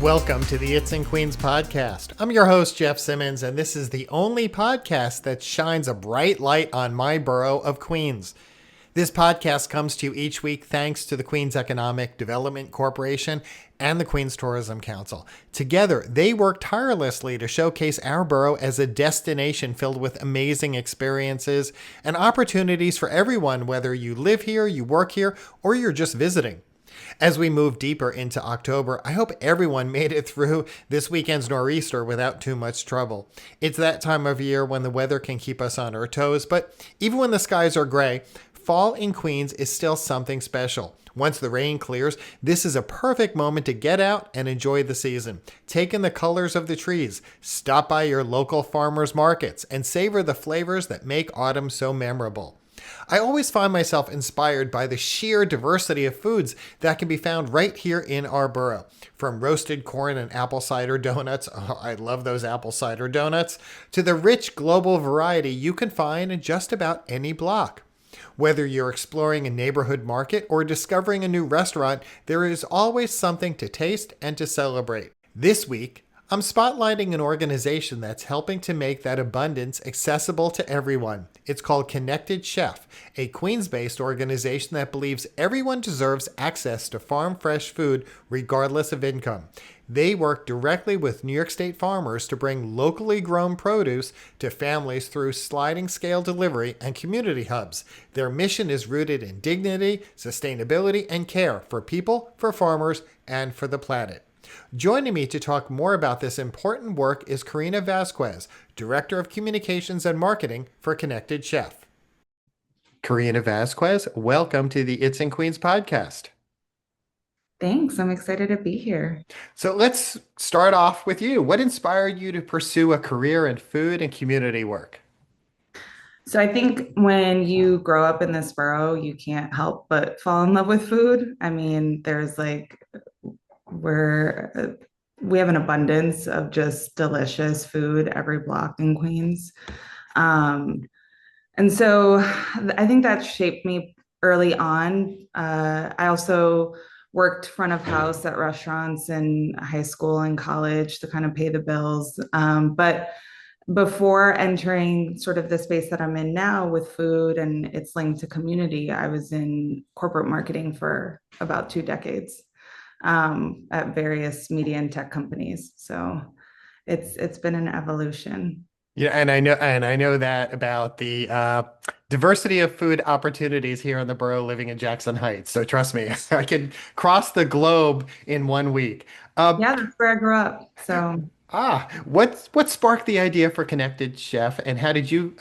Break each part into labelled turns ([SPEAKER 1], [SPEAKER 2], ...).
[SPEAKER 1] Welcome to the It's in Queens podcast. I'm your host, Jeff Simmons, and this is the only podcast that shines a bright light on my borough of Queens. This podcast comes to you each week thanks to the Queens Economic Development Corporation and the Queens Tourism Council. Together, they work tirelessly to showcase our borough as a destination filled with amazing experiences and opportunities for everyone, whether you live here, you work here, or you're just visiting. As we move deeper into October, I hope everyone made it through this weekend's nor'easter without too much trouble. It's that time of year when the weather can keep us on our toes, but even when the skies are gray, fall in Queens is still something special. Once the rain clears, this is a perfect moment to get out and enjoy the season. Take in the colors of the trees, stop by your local farmers markets, and savor the flavors that make autumn so memorable. I always find myself inspired by the sheer diversity of foods that can be found right here in our borough. From roasted corn and apple cider donuts, oh, I love those apple cider donuts, to the rich global variety you can find in just about any block. Whether you're exploring a neighborhood market or discovering a new restaurant, there is always something to taste and to celebrate. This week, I'm spotlighting an organization that's helping to make that abundance accessible to everyone. It's called Connected Chef, a Queens-based organization that believes everyone deserves access to farm-fresh food regardless of income. They work directly with New York State farmers to bring locally grown produce to families through sliding scale delivery and community hubs. Their mission is rooted in dignity, sustainability, and care for people, for farmers, and for the planet. Joining me to talk more about this important work is Karina Vasquez, Director of Communications and Marketing for Connected Chef. Karina Vasquez, welcome to the It's in Queens podcast.
[SPEAKER 2] Thanks. I'm excited to be here.
[SPEAKER 1] So let's start off with you. What inspired you to pursue a career in food and community work?
[SPEAKER 2] So I think when you grow up in this borough, you can't help but fall in love with food. I mean, we're we have an abundance of just delicious food every block in Queens. Um, and so I think that shaped me early on. I also worked front of house at restaurants in high school and college to kind of pay the bills. But before entering sort of the space that I'm in now with food and its linked to community, I was in corporate marketing for about 2 decades at various media and tech companies. So it's been an evolution.
[SPEAKER 1] Yeah, and I know that about the diversity of food opportunities here in the borough living in Jackson Heights. So trust me, I could cross the globe in one week. Uh,
[SPEAKER 2] Yeah, that's where I grew up. So
[SPEAKER 1] what sparked the idea for Connected Chef, and how did you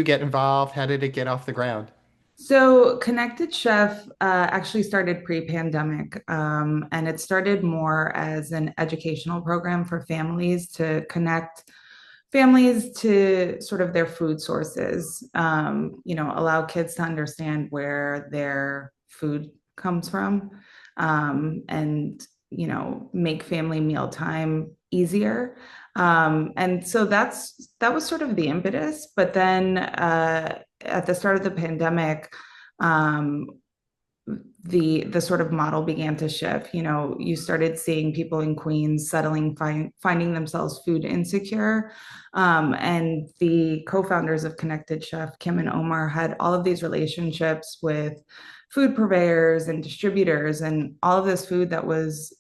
[SPEAKER 1] get involved? How did it get off the ground?
[SPEAKER 2] So Connected Chef actually started pre-pandemic, and it started more as an educational program for families to connect families to sort of their food sources, allow kids to understand where their food comes from, and, make family mealtime easier. And so that was sort of the impetus. But then at the start of the pandemic, um, the sort of model began to shift. You started seeing people in Queens finding themselves food insecure. And the co-founders of Connected Chef, Kim and Omar, had all of these relationships with food purveyors and distributors, and all of this food that was,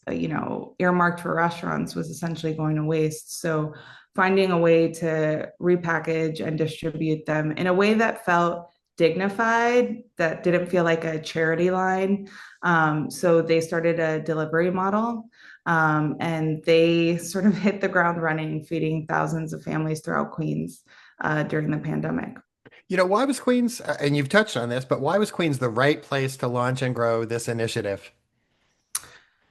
[SPEAKER 2] earmarked for restaurants was essentially going to waste. So finding a way to repackage and distribute them in a way that felt dignified, that didn't feel like a charity line. So they started a delivery model, and they sort of hit the ground running, feeding thousands of families throughout Queens during the pandemic.
[SPEAKER 1] Why was Queens, and you've touched on this, but why was Queens the right place to launch and grow this initiative?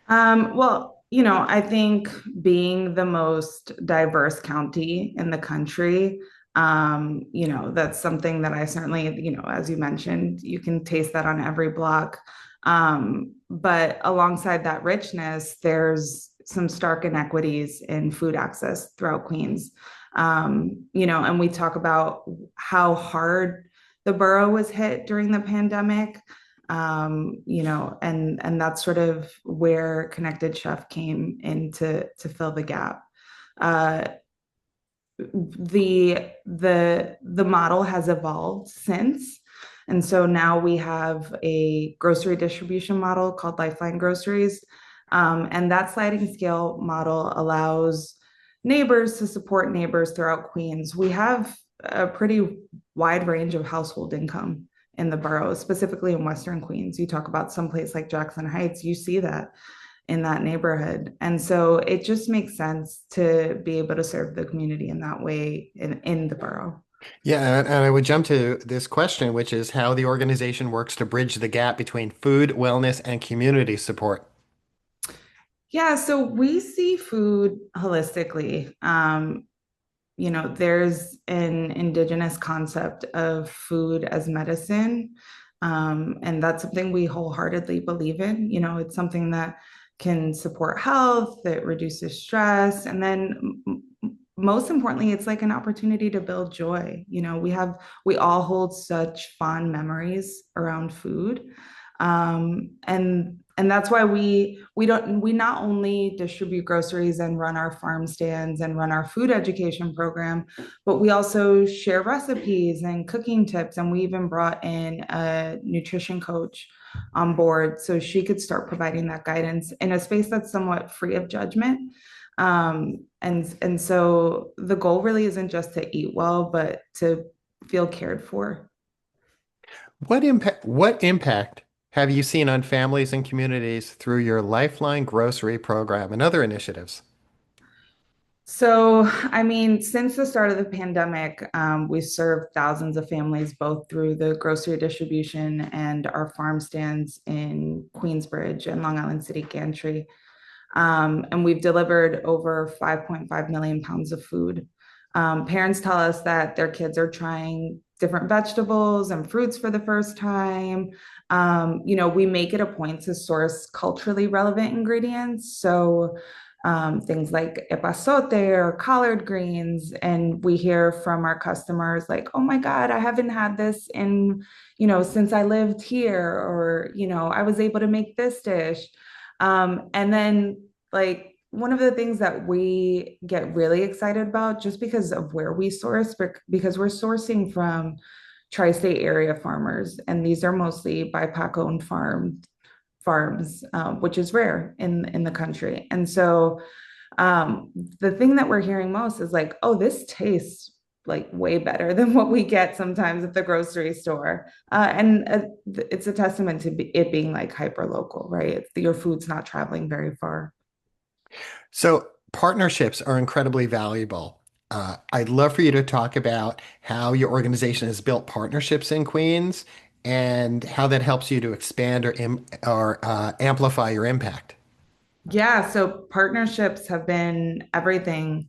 [SPEAKER 2] Well, I think being the most diverse county in the country, that's something that I certainly, as you mentioned, you can taste that on every block. But alongside that richness, there's some stark inequities in food access throughout Queens. And we talk about how hard the borough was hit during the pandemic. And that's sort of where Connected Chef came in to fill the gap. Uh, the model has evolved since. And so now we have a grocery distribution model called Lifeline Groceries. And that sliding scale model allows neighbors to support neighbors throughout Queens. We have a pretty wide range of household income in the borough, specifically in Western Queens. You talk about someplace like Jackson Heights, you see that in that neighborhood. And so it just makes sense to be able to serve the community in that way in the borough.
[SPEAKER 1] Yeah, and I would jump to this question, which is how the organization works to bridge the gap between food, wellness, and community support.
[SPEAKER 2] Yeah, so we see food holistically. There's an indigenous concept of food as medicine. And that's something we wholeheartedly believe in. It's something that can support health, it reduces stress, and then most importantly, it's like an opportunity to build joy. We all hold such fond memories around food. And that's why we not only distribute groceries and run our farm stands and run our food education program, but we also share recipes and cooking tips. And we even brought in a nutrition coach on board so she could start providing that guidance in a space that's somewhat free of judgment. And so the goal really isn't just to eat well, but to feel cared for.
[SPEAKER 1] What impact have you seen on families and communities through your Lifeline Grocery program and other initiatives?
[SPEAKER 2] So, I mean, since the start of the pandemic, we've served thousands of families both through the grocery distribution and our farm stands in Queensbridge and Long Island City Gantry. And we've delivered over 5.5 million pounds of food. Parents tell us that their kids are trying different vegetables and fruits for the first time. We make it a point to source culturally relevant ingredients. So things like epazote or collard greens. And we hear from our customers like, oh my God, I haven't had this since I lived here, or, I was able to make this dish. And then, like, one of the things that we get really excited about, just because of where we source, because we're sourcing from tri-state area farmers, and these are mostly BIPOC owned farms, which is rare in the country. And so the thing that we're hearing most is like, oh, this tastes like way better than what we get sometimes at the grocery store. And it's a testament to it being like hyper local, right? Your food's not traveling very far.
[SPEAKER 1] So, partnerships are incredibly valuable. I'd love for you to talk about how your organization has built partnerships in Queens and how that helps you to expand or amplify your impact.
[SPEAKER 2] Yeah, so partnerships have been everything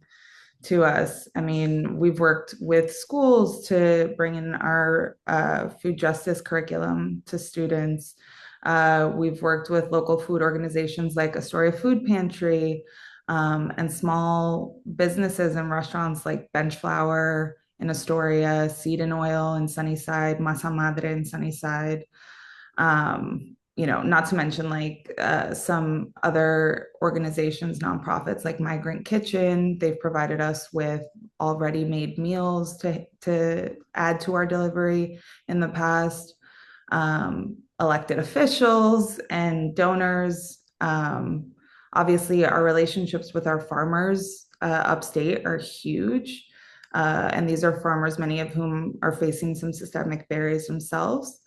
[SPEAKER 2] to us. I mean, we've worked with schools to bring in our food justice curriculum to students. We've worked with local food organizations like Astoria Food Pantry, and small businesses and restaurants like Bench Flour in Astoria, Seed and Oil in Sunnyside, Masa Madre in Sunnyside. Not to mention like some other organizations, nonprofits like Migrant Kitchen. They've provided us with already made meals to add to our delivery in the past. Elected officials and donors. Obviously, our relationships with our farmers upstate are huge. And these are farmers, many of whom are facing some systemic barriers themselves.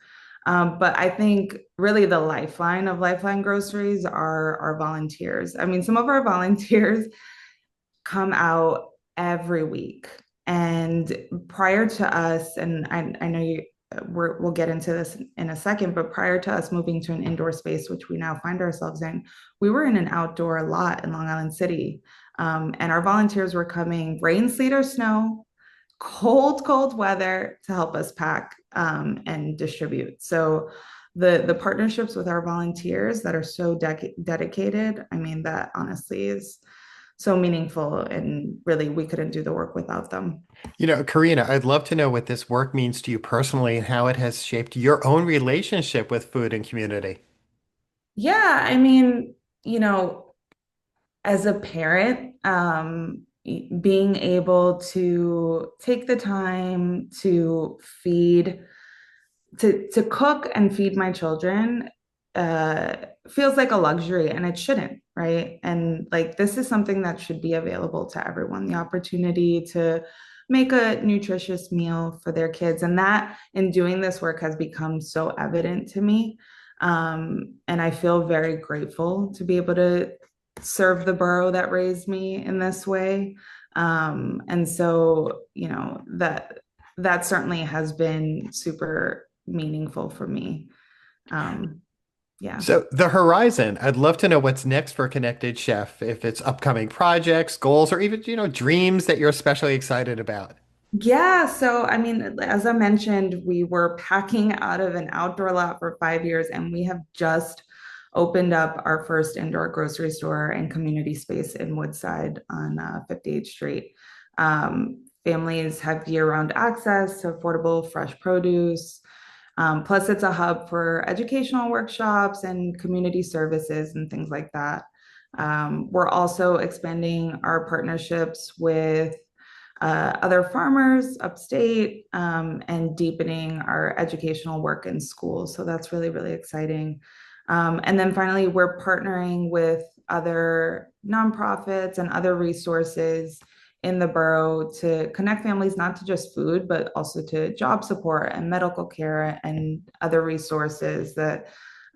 [SPEAKER 2] But I think really the lifeline of Lifeline Groceries are our volunteers. I mean, some of our volunteers come out every week. And prior to us, and I know we'll get into this in a second, but prior to us moving to an indoor space, which we now find ourselves in, we were in an outdoor lot in Long Island City. And our volunteers were coming rain, sleet, or snow, cold weather to help us pack and distribute. So the partnerships with our volunteers that are so dedicated, I mean, that honestly is so meaningful, and really we couldn't do the work without them.
[SPEAKER 1] Karina, I'd love to know what this work means to you personally and how it has shaped your own relationship with food and community.
[SPEAKER 2] Yeah, I mean, you know, as a parent, being able to take the time to cook and feed my children uh, feels like a luxury, and it shouldn't, right? And like this is something that should be available to everyone, the opportunity to make a nutritious meal for their kids. And that in doing this work has become so evident to me. And I feel very grateful to be able to serve the borough that raised me in this way. And so, that certainly has been super meaningful for me. Um, yeah.
[SPEAKER 1] So, the horizon, I'd love to know what's next for Connected Chef, if it's upcoming projects, goals, or even, dreams that you're especially excited about.
[SPEAKER 2] Yeah. So, I mean, as I mentioned, we were packing out of an outdoor lot for 5 years, and we have just opened up our first indoor grocery store and community space in Woodside on 58th Street. Families have year-round access to affordable fresh produce. Plus, it's a hub for educational workshops and community services and things like that. We're also expanding our partnerships with other farmers upstate, and deepening our educational work in schools. So that's really, really exciting. And then finally, we're partnering with other nonprofits and other resources in the borough to connect families not to just food, but also to job support and medical care and other resources that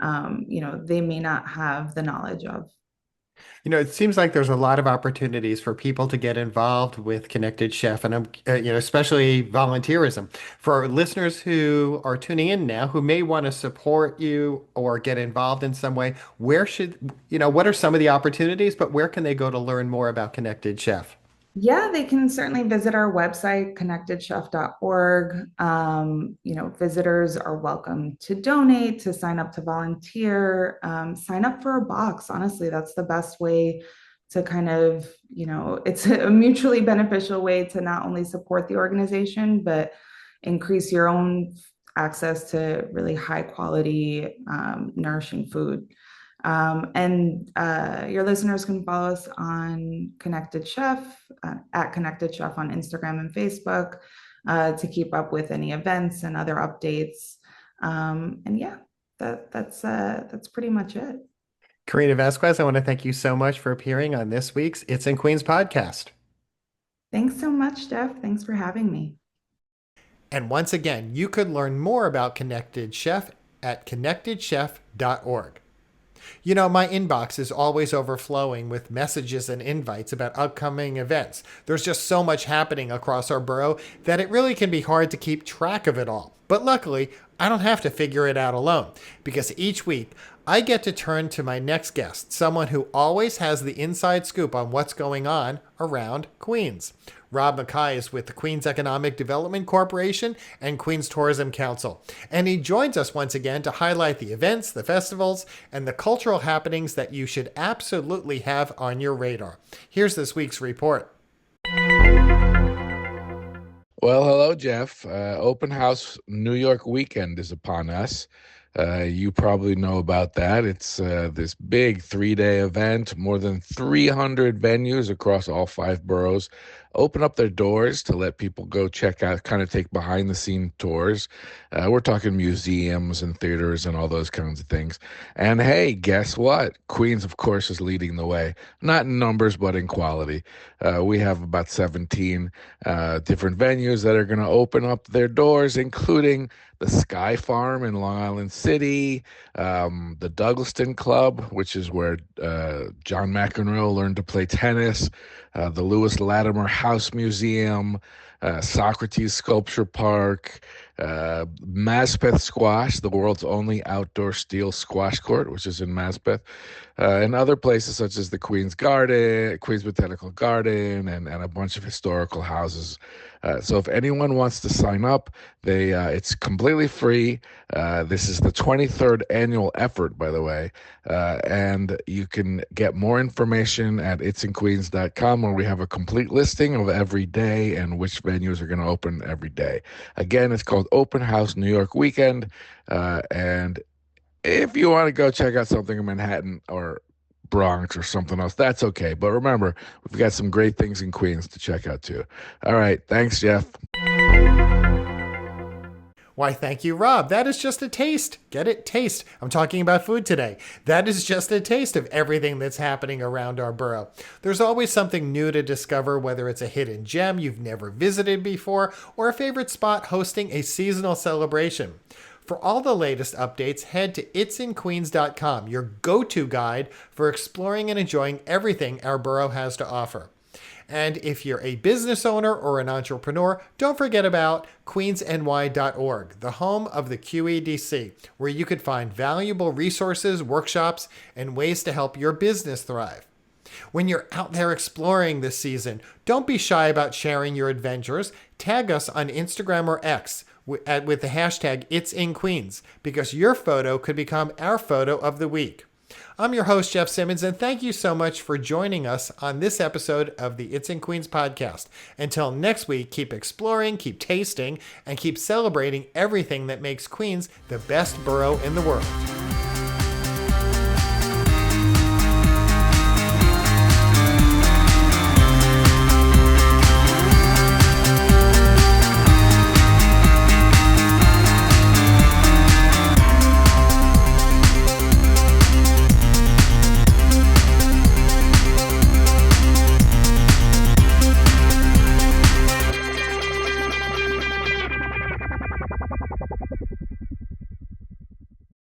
[SPEAKER 2] they may not have the knowledge of.
[SPEAKER 1] It seems like there's a lot of opportunities for people to get involved with Connected Chef, and especially volunteerism. For our listeners who are tuning in now, who may want to support you or get involved in some way, what are some of the opportunities, but where can they go to learn more about Connected Chef?
[SPEAKER 2] Yeah, they can certainly visit our website, connectedchef.org. Visitors are welcome to donate, to sign up to volunteer, sign up for a box. Honestly, that's the best way to kind of, it's a mutually beneficial way to not only support the organization, but increase your own access to really high quality, nourishing food. And your listeners can follow us on Connected Chef, at Connected Chef on Instagram and Facebook, to keep up with any events and other updates. And yeah, that's pretty much it.
[SPEAKER 1] Karina Vasquez, I want to thank you so much for appearing on this week's It's in Queens podcast.
[SPEAKER 2] Thanks so much, Jeff. Thanks for having me.
[SPEAKER 1] And once again, you could learn more about Connected Chef at connectedchef.org. My inbox is always overflowing with messages and invites about upcoming events. There's just so much happening across our borough that it really can be hard to keep track of it all. But luckily, I don't have to figure it out alone, because each week I get to turn to my next guest, someone who always has the inside scoop on what's going on around Queens. Rob Mackay is with the Queens Economic Development Corporation and Queens Tourism Council, and he joins us once again to highlight the events, the festivals, and the cultural happenings that you should absolutely have on your radar. Here's this week's report.
[SPEAKER 3] Well, hello, Jeff. Open House New York weekend is upon us. You probably know about that. It's this big 3-day event. More than 300 venues across all 5 boroughs open up their doors to let people go check out, kind of take behind the scene tours. We're talking museums and theaters and all those kinds of things. And hey, guess what? Queens, of course, is leading the way, not in numbers, but in quality. We have about 17 different venues that are going to open up their doors, including the Sky Farm in Long Island City, the Douglaston Club, which is where John McEnroe learned to play tennis, the Lewis Latimer House Museum, Socrates Sculpture Park, Maspeth Squash, the world's only outdoor steel squash court, which is in Maspeth, and other places such as the Queen's Garden, Queen's Botanical Garden, and a bunch of historical houses. So if anyone wants to sign up, it's completely free. This is the 23rd annual effort, by the way, and you can get more information at itsinqueens.com, where we have a complete listing of every day and which venues are going to open every day. Again, it's called Open House New York Weekend, and if you want to go check out something in Manhattan or Bronx or something else, that's okay. But remember, we've got some great things in Queens to check out too. All right. Thanks, Jeff.
[SPEAKER 1] Why, thank you, Rob. That is just a taste. Get it? Taste. I'm talking about food today. That is just a taste of everything that's happening around our borough. There's always something new to discover, whether it's a hidden gem you've never visited before or a favorite spot hosting a seasonal celebration. For all the latest updates, head to itsinqueens.com, your go-to guide for exploring and enjoying everything our borough has to offer. And if you're a business owner or an entrepreneur, don't forget about queensny.org, the home of the QEDC, where you could find valuable resources, workshops, and ways to help your business thrive. When you're out there exploring this season, don't be shy about sharing your adventures. Tag us on Instagram or X with the hashtag #It'sInQueens, because your photo could become our photo of the week. I'm your host, Jeff Simmons, and thank you so much for joining us on this episode of the It's in Queens podcast. Until next week, keep exploring, keep tasting, and keep celebrating everything that makes Queens the best borough in the world.